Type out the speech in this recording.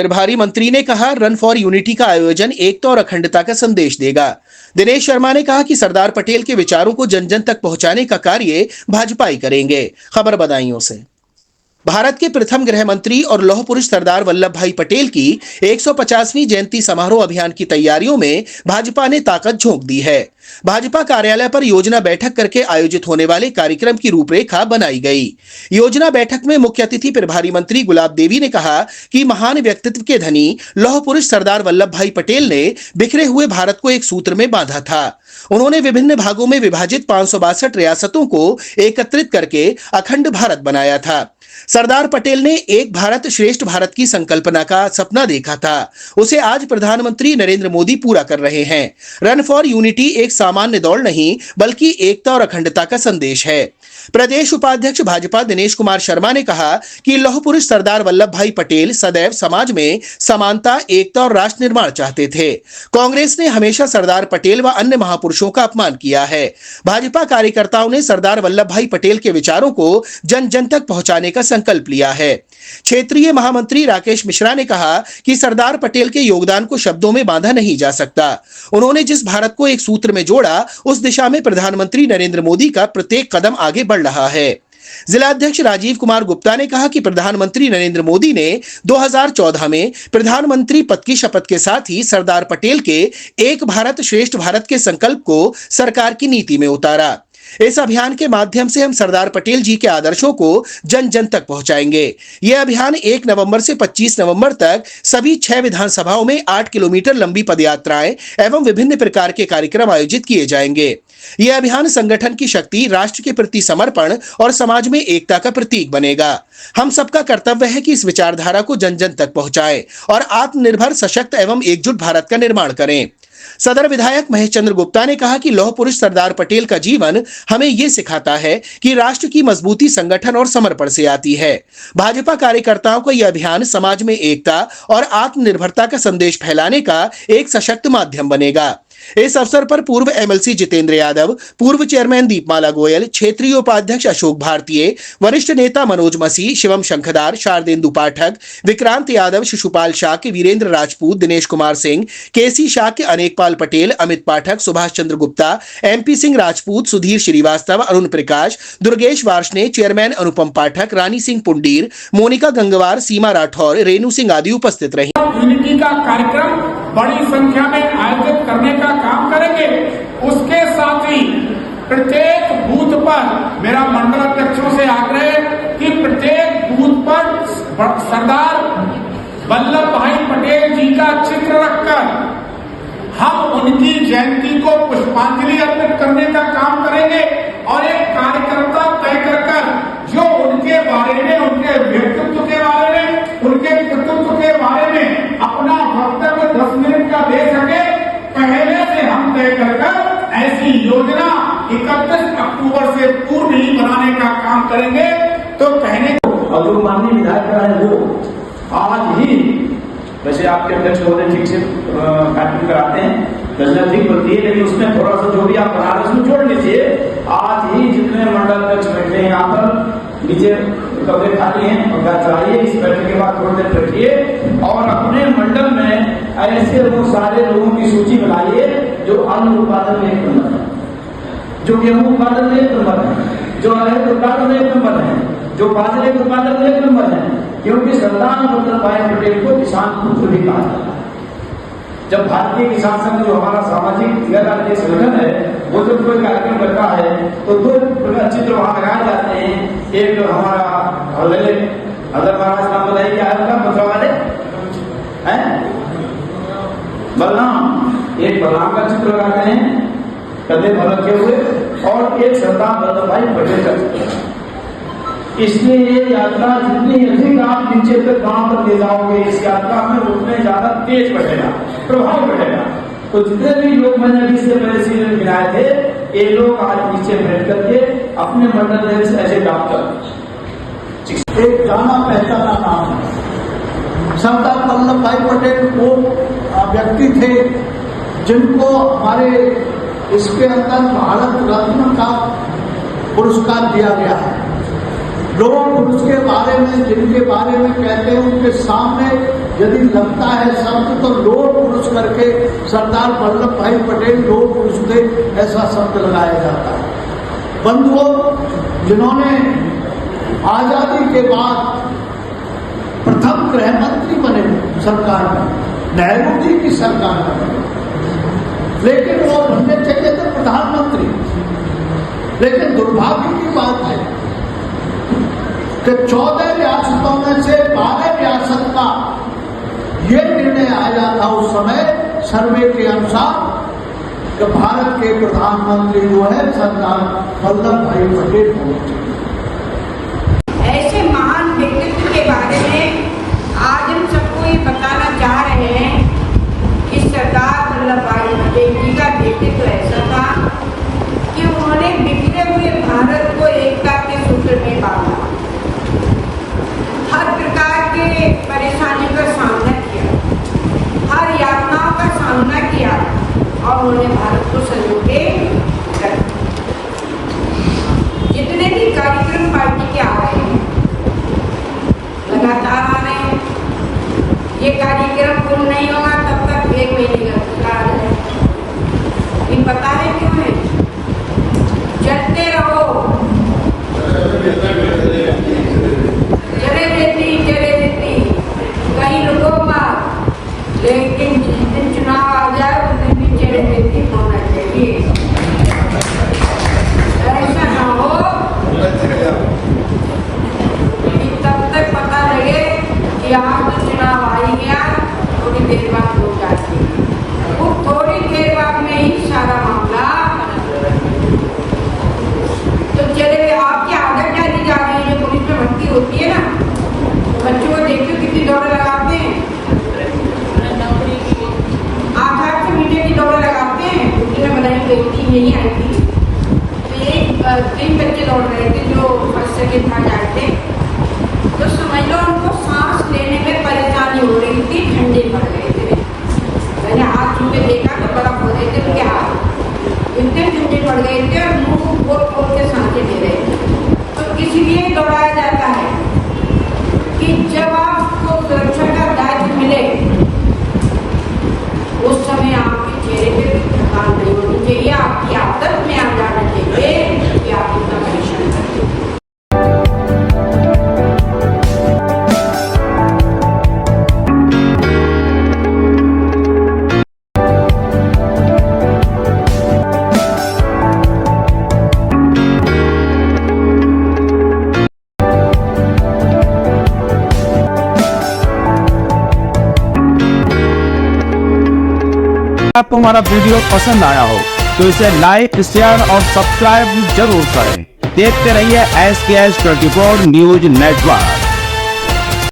प्रभारी मंत्री ने कहा, रन फॉर यूनिटी का आयोजन एकता और अखंडता का संदेश देगा। दिनेश शर्मा ने कहा कि सरदार पटेल के विचारों को जन जन तक पहुंचाने का कार्य भाजपा करेंगे। खबर बदायूं से। भारत के प्रथम गृह मंत्री और लौह पुरुष सरदार वल्लभ भाई पटेल की 150वीं जयंती समारोह अभियान की तैयारियों में भाजपा ने ताकत झोंक दी है। भाजपा कार्यालय पर योजना बैठक करके आयोजित होने वाले कार्यक्रम की रूपरेखा बनाई गई। योजना बैठक में मुख्य अतिथि प्रभारी मंत्री गुलाब देवी ने कहा कि महान व्यक्तित्व के धनी लौह पुरुष सरदार वल्लभ भाई पटेल ने बिखरे हुए भारत को एक सूत्र में बांधा था। उन्होंने विभिन्न भागों में विभाजित 562 रियासतों को एकत्रित करके अखंड भारत बनाया था। सरदार पटेल ने एक भारत श्रेष्ठ भारत की संकल्पना का सपना देखा था, उसे आज प्रधानमंत्री नरेंद्र मोदी पूरा कर रहे हैं। रन फॉर यूनिटी एक सामान्य दौड़ नहीं बल्कि एकता और अखंडता का संदेश है। प्रदेश उपाध्यक्ष भाजपा दिनेश कुमार शर्मा ने कहा कि लौह पुरुष सरदार वल्लभ भाई पटेल सदैव समाज में समानता, एकता और राष्ट्र निर्माण चाहते थे। कांग्रेस ने हमेशा सरदार पटेल व अन्य महापुरुषों का अपमान किया है। भाजपा कार्यकर्ताओं ने सरदार वल्लभ भाई पटेल के विचारों को जन जन तक पहुंचाने का संकल्प लिया है। क्षेत्रीय महामंत्री राकेश मिश्रा ने कहा कि सरदार पटेल के योगदान को शब्दों में बांधा नहीं जा सकता। उन्होंने जिस भारत को एक सूत्र में जोड़ा, उस दिशा में प्रधानमंत्री नरेंद्र मोदी का प्रत्येक कदम आगे बढ़ रहा है। जिलाध्यक्ष राजीव कुमार गुप्ता ने कहा कि प्रधानमंत्री नरेंद्र मोदी ने 2014 में प्रधानमंत्री पद की शपथ के साथ ही सरदार पटेल के एक भारत श्रेष्ठ भारत के संकल्प को सरकार की नीति में उतारा। इस अभियान के माध्यम से हम सरदार पटेल जी के आदर्शों को जन जन तक पहुंचाएंगे। यह अभियान 1 नवंबर से 25 नवंबर तक सभी 6 विधानसभाओं में 8 किलोमीटर लंबी पदयात्राएं एवं विभिन्न प्रकार के कार्यक्रम आयोजित किए जाएंगे। यह अभियान संगठन की शक्ति, राष्ट्र के प्रति समर्पण और समाज में एकता का प्रतीक बनेगा। हम सबका कर्तव्य है कि इस विचारधारा को जन जन तक पहुंचाएं और आत्मनिर्भर, सशक्त एवं एकजुट भारत का निर्माण करें। सदर विधायक महेश चंद्र गुप्ता ने कहा कि लौह पुरुष सरदार पटेल का जीवन हमें यह सिखाता है कि राष्ट्र की मजबूती संगठन और समर्पण से आती है। भाजपा कार्यकर्ताओं का यह अभियान समाज में एकता और आत्मनिर्भरता का संदेश फैलाने का एक सशक्त माध्यम बनेगा। इस अवसर पर पूर्व एमएलसी जितेंद्र यादव, पूर्व चेयरमैन दीपमाला गोयल, क्षेत्रीय उपाध्यक्ष अशोक भारतीय, वरिष्ठ नेता मनोज मसीह, शिवम शंखदार, शारदेंदु पाठक, विक्रांत यादव, शिशुपाल शाक्य, वीरेंद्र राजपूत, दिनेश कुमार सिंह, केसी शाक्य, अनेकपाल पटेल, अमित पाठक, सुभाष चंद्र गुप्ता, एमपी सिंह राजपूत, सुधीर श्रीवास्तव, अरुण प्रकाश, दुर्गेश वार्ष्णे, चेयरमैन अनुपम पाठक, रानी सिंह पुंडीर, मोनिका गंगवार, सीमा राठौर, रेणु सिंह आदि उपस्थित रहे। यूनिटी का कार्यक्रम बड़ी संख्या में आयोजित करने का काम करेंगे। उसके साथ ही प्रत्येक बूथ पर मेरा मंडल अध्यक्षों से आग्रह है कि प्रत्येक बूथ पर सरदार वल्लभ भाई पटेल जी का चित्र रखकर हम उनकी जयंती को पुष्पांजलि अर्पित करने का काम करेंगे और एक कार्यकर्ता तय कर जो उनके बारे में, उनके व्यक्तित्व के बारे में, उनके कर्तृत्व के बारे में अपना वक्तव्य 10 मिनट का दे सके, पहले से हम तय कर ऐसी योजना 31 अक्टूबर से पूर्व ही बनाने का काम करेंगे। तो कहने और जो माननीय विधायक है वो आज ही, वैसे आपके अध्यक्ष होने ठीक से कार्यक्रम कराते हैं, रचना ठीक बनती है, लेकिन उसमें थोड़ा सा जो भी आप बना रहे उसमें जोड़ लीजिए। आज ही जितने मंडल अध्यक्ष बैठे हैं यहाँ पर, नीचे कमरे खाली हैं और घर चलाइए। इस बैठक के बाद थोड़ी देर बैठिए और अपने मंडल में ऐसे वो सारे लोगों की सूची बनाइए जो अन्न उत्पादन में 1 नंबर है, जो गेहूं उत्पादन में 1 नंबर है, जो अरहर उत्पादन में 1 नंबर है, जो बाजरे के उत्पादन में 1 नंबर है। क्योंकि सरदार वल्लभ भाई पटेल को किसान पुत्र भी कहा जाता है। जब भारतीय किसान संघ जो हमारा सामाजिक गैर संगठन है, वो जब कोई कार्यक्रम करता है तो 2 चित्र वहां लगाए जाते हैं। एक हमारा अदर महाराज नाम बताइए, क्या है उनका मथुरा वाले हैं, बलराम, एक बलराम का चित्र लगाते हैं कंधे पर रखे हुए, और एक सरदार वल्लभ भाई पटेल का चित्र। इसलिए ये यात्रा जितनी अधिक आप नीचे तक गांव तक ले जाओगे, इस यात्रा में उतने ज्यादा तेज बढ़ेगा, प्रभाव बढ़ेगा। तो जितने भी लोग मैंने अभी से पहले सीरियल गिनाए थे, ये लोग आज नीचे बैठ करके अपने मंडल से ऐसे डॉक्टर, एक जाना पहचाना नाम है। सरदार वल्लभ भाई पटेल वो व्यक्ति थे जिनको हमारे इसके अंदर भारत रत्न का पुरस्कार दिया गया है। लोग उसके बारे में, जिनके बारे में कहते हैं, उनके सामने यदि लगता है शब्द तो लोह पुरुष करके सरदार वल्लभ भाई पटेल लोह पुरुष थे, ऐसा शब्द लगाया जाता है। बंधुओं, जिन्होंने आजादी के बाद प्रथम गृह मंत्री बने सरकार में, नेहरू जी की सरकार में, लेकिन वो बनने चाहिए थे प्रधानमंत्री। लेकिन दुर्भाग्य की बात है कि 14 रियासतों में से 12 रियासत का ये निर्णय आया था उस समय सर्वे के अनुसार कि भारत के प्रधानमंत्री जो है सरदार वल्लभ भाई पटेल होने चाहिए। ऐसे महान व्यक्तित्व के बारे में आज हम सबको ये बताना चाह रहे हैं कि सरदार वल्लभ भाई पटेल जी का व्यक्तित्व ऐसा था कि उन्होंने बिखरे हुए भारत को एकता के सूत्र में बांधा, हर प्रकार के परेशानियों का सामना किया, हर यातनाओं का सामना किया और उन्होंने भारत को संजोके रखा। जितने भी कार्यक्रम पार्टी के आ रहे हैं, लगातार आ रहे हैं, ये कार्यक्रम पूर्ण नहीं होगा तब तक 1 महीने का इंतजार है। ये पता है क्यों है? चलते रहो, चले देती कहीं रुको मत, लेकिन जिस दिन चुनाव आ जाए उस दिन भी चले देती होना चाहिए। ऐसा ना हो कि तब तक पता लगे कि आज तो चुनाव आ ही गया, थोड़ी देर बाद हो जाती है, वो थोड़ी देर बाद में ही सारा मामला। तो चले आपकी आदत डाली जा रही है, जो पुलिस में भर्ती होती है ना, बच्चों को देखिए कितनी दौड़ लगाते हैं, 8-8 मीटर की दौड़ लगाते हैं। उनकी मैं बनाई गई थी, यही आई थी, तो ये 3 बच्चे दौड़ रहे थे जो फर्स्ट सेकेंड थर्ड आए थे। तो समझ लो उनको सांस लेने में परेशानी हो रही थी, ठंडे पड़ गए थे। मैंने हाथ छू के देखा तो बर्फ हो रहे थे उनके हाथ, इतने ठंडे पड़ गए थे और मुंह खोल के सांसें ले रहे थे। तो इसलिए दौड़ाया जाता है कि जब आपको सुरक्षा का दायित्व मिले उस समय आपके चेहरे पे भी थकान नहीं होनी चाहिए, आपकी आदत में आ जाना चाहिए कि आप इतना परिश्रम करते हैं। आपको हमारा वीडियो पसंद आया हो तो इसे लाइक, शेयर और सब्सक्राइब जरूर करें। देखते रहिए SKS 24 न्यूज नेटवर्क।